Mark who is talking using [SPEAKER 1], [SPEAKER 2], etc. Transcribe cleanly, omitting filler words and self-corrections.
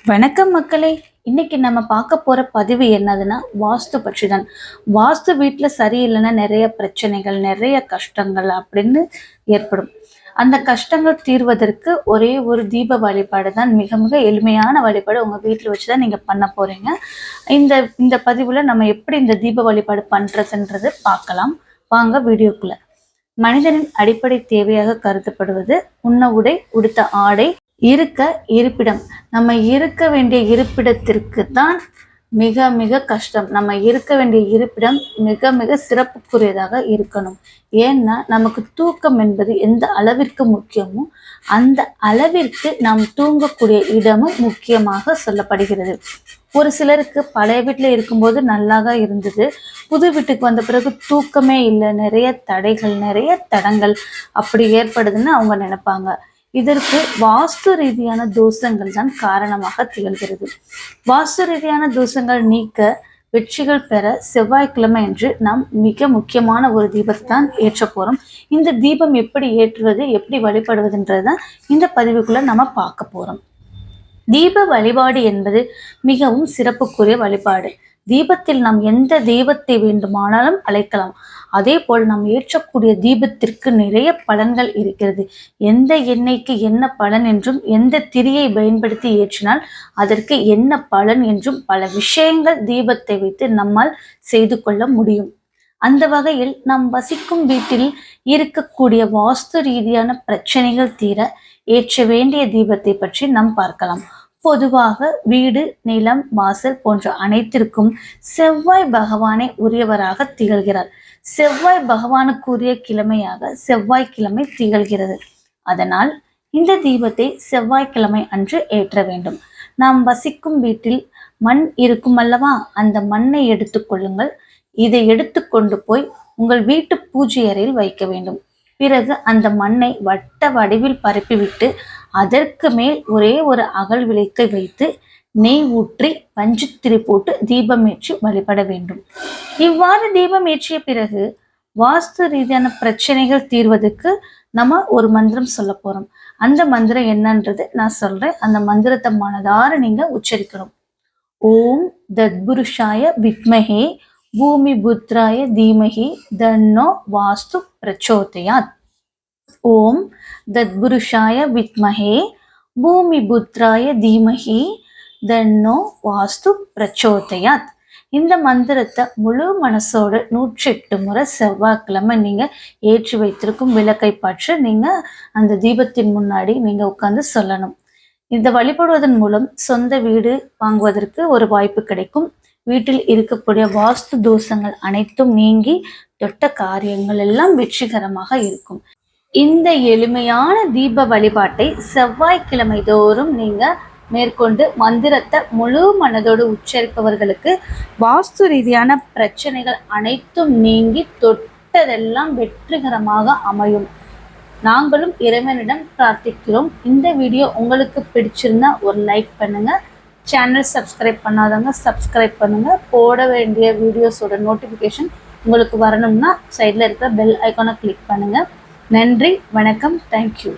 [SPEAKER 1] வணக்கம் மக்களே. இன்னைக்கு நம்ம பார்க்க போற பதிவு என்னதுன்னா வாஸ்து பற்றி தான். வாஸ்து வீட்டில் சரியில்லைன்னா நிறைய பிரச்சனைகள், நிறைய கஷ்டங்கள் அப்படின்னு ஏற்படும். அந்த கஷ்டங்கள் தீர்வதற்கு ஒரே ஒரு தீப வழிபாடு தான், மிக மிக எளிமையான வழிபாடு உங்க வீட்டில் வச்சுதான் நீங்க பண்ண போறீங்க. இந்த இந்த பதிவுல நம்ம எப்படி இந்த தீப வழிபாடு பண்றதுன்றது பார்க்கலாம். வாங்க வீடியோக்குள்ள. மனிதனின் அடிப்படை தேவையாக கருதப்படுவது உண்ண உடை, உடுத்த ஆடை, இருக்க இருப்பிடம். நம்ம இருக்க வேண்டிய இருப்பிடத்திற்கு தான் மிக மிக கஷ்டம். நம்ம இருக்க வேண்டிய இருப்பிடம் மிக மிக சிறப்புக்குரியதாக இருக்கணும். ஏன்னா நமக்கு தூக்கம் என்பது எந்த அளவிற்கு முக்கியமோ அந்த அளவிற்கு நாம் தூங்கக்கூடிய இடமும் முக்கியமாக சொல்லப்படுகிறது. ஒரு சிலருக்கு பழைய வீட்டில் இருக்கும்போது நல்லாக இருந்தது, புது வீட்டுக்கு வந்த பிறகு தூக்கமே இல்லை, நிறைய தடைகள், நிறைய தடங்கள் அப்படி ஏற்படுதுன்னு அவங்க நினைப்பாங்க. இதற்கு வாஸ்து ரீதியான தோஷங்கள் தான் காரணமாக திகழ்கிறது. வாஸ்து ரீதியான தோஷங்கள் நீக்க, வெற்றிகள் பெற செவ்வாய்க்கிழமை என்று நாம் மிக முக்கியமான ஒரு தீபத்தை தான் ஏற்ற போறோம். இந்த தீபம் எப்படி ஏற்றுவது, எப்படி வழிபடுவதுன்றதுதான் இந்த பதிவுக்குள்ள நம்ம பார்க்க போறோம். தீப வழிபாடு என்பது மிகவும் சிறப்புக்குரிய வழிபாடு. தீபத்தில் நாம் எந்த தெய்வத்தை வேண்டுமானாலும் அழைக்கலாம். அதே போல் நாம் ஏற்றக்கூடிய தீபத்திற்கு நிறைய பலன்கள் இருக்கிறது. எந்த எண்ணெய்க்கு என்ன பலன் என்றும், எந்த திரியை பயன்படுத்தி ஏற்றினால் அதற்கு என்ன பலன் என்றும் பல விஷயங்கள் தீபத்தை வைத்து நம்மால் செய்து கொள்ள முடியும். அந்த வகையில் நாம் வசிக்கும் வீட்டில் இருக்கக்கூடிய வாஸ்து ரீதியான பிரச்சனைகள் தீர ஏற்ற வேண்டிய தீபத்தை பற்றி நாம் பார்க்கலாம். பொதுவாக வீடு, நிலம், வாசல் போன்ற அனைத்திற்கும் செவ்வாய் பகவானை உரியவராக திகழ்கிறார். செவ்வாய் பகவானுக்குரிய கிழமையாக செவ்வாய்க்கிழமை திகழ்கிறது. அதனால் இந்த தீபத்தை செவ்வாய்க்கிழமை அன்று ஏற்ற வேண்டும். நாம் வசிக்கும் வீட்டில் மண் இருக்கும் அல்லவா, அந்த மண்ணை எடுத்துக்கொள்ளுங்கள். இதை எடுத்துக்கொண்டு போய் உங்கள் வீட்டு பூஜை அறையில் வைக்க வேண்டும். பிறகு அந்த மண்ணை வட்ட வடிவில் பரப்பிவிட்டு அதற்கு மேல் ஒரே ஒரு அகல் விளக்கை வைத்து நெய் ஊற்றி பஞ்சுத்திரி போட்டு தீபம் ஏற்றி வழிபட வேண்டும். இவ்வாறு தீபம் ஏற்றிய பிறகு வாஸ்து ரீதியான பிரச்சனைகள் தீர்வதற்கு நம்ம ஒரு மந்திரம் சொல்ல போறோம். அந்த மந்திரம் என்னன்றது நான் சொல்றேன். அந்த மந்திரத்தை மனதார நீங்க உச்சரிக்கணும். ஓம் தத்புருஷாய வித்மஹே பூமி புத்ராய தீமஹி தன்னோ வாஸ்து பிரச்சோதயாத். ஓம் தத்புருஷாய வித்மஹே பூமி புத்ராய தீமஹி தன்னோ வாஸ்து பிரச்சோதயாத். இந்த மந்திரத்தை முழு மனசோடு 108 முறை செவ்வாய்க்கிழமை நீங்க ஏற்றி வைத்திருக்கும் விளக்கை பற்றி நீங்க அந்த தீபத்தின் முன்னாடி நீங்க உட்கார்ந்து சொல்லணும். இந்த வழிபடுவதன் மூலம் சொந்த வீடு வாங்குவதற்கு ஒரு வாய்ப்பு கிடைக்கும். வீட்டில் இருக்கக்கூடிய வாஸ்து தோஷங்கள் அனைத்தும் நீங்கி தொட்ட காரியங்கள் எல்லாம் வெற்றிகரமாக இருக்கும். இந்த எளிமையான தீப வழிபாட்டை செவ்வாய்க்கிழமை தோறும் நீங்க மேற்கொண்டு மந்திரத்தை முழு மனதோடு உச்சரிப்பவர்களுக்கு வாஸ்து ரீதியான பிரச்சனைகள் அனைத்தும் நீங்கி தொட்டதெல்லாம் வெற்றிகரமாக அமையும். நாங்களும் இறைவனிடம் பிரார்த்திக்கிறோம். இந்த வீடியோ உங்களுக்கு பிடிச்சிருந்தா ஒரு லைக் பண்ணுங்க. சேனல் சப்ஸ்கிரைப் பண்ணாதவங்க சப்ஸ்கிரைப் பண்ணுங்க. போட வேண்டிய வீடியோஸோட நோட்டிஃபிகேஷன் உங்களுக்கு வரணும்னா சைடில் இருக்கிற பெல் ஐக்கானை கிளிக் பண்ணுங்க. நன்றி, வணக்கம், தேங்க்யூ.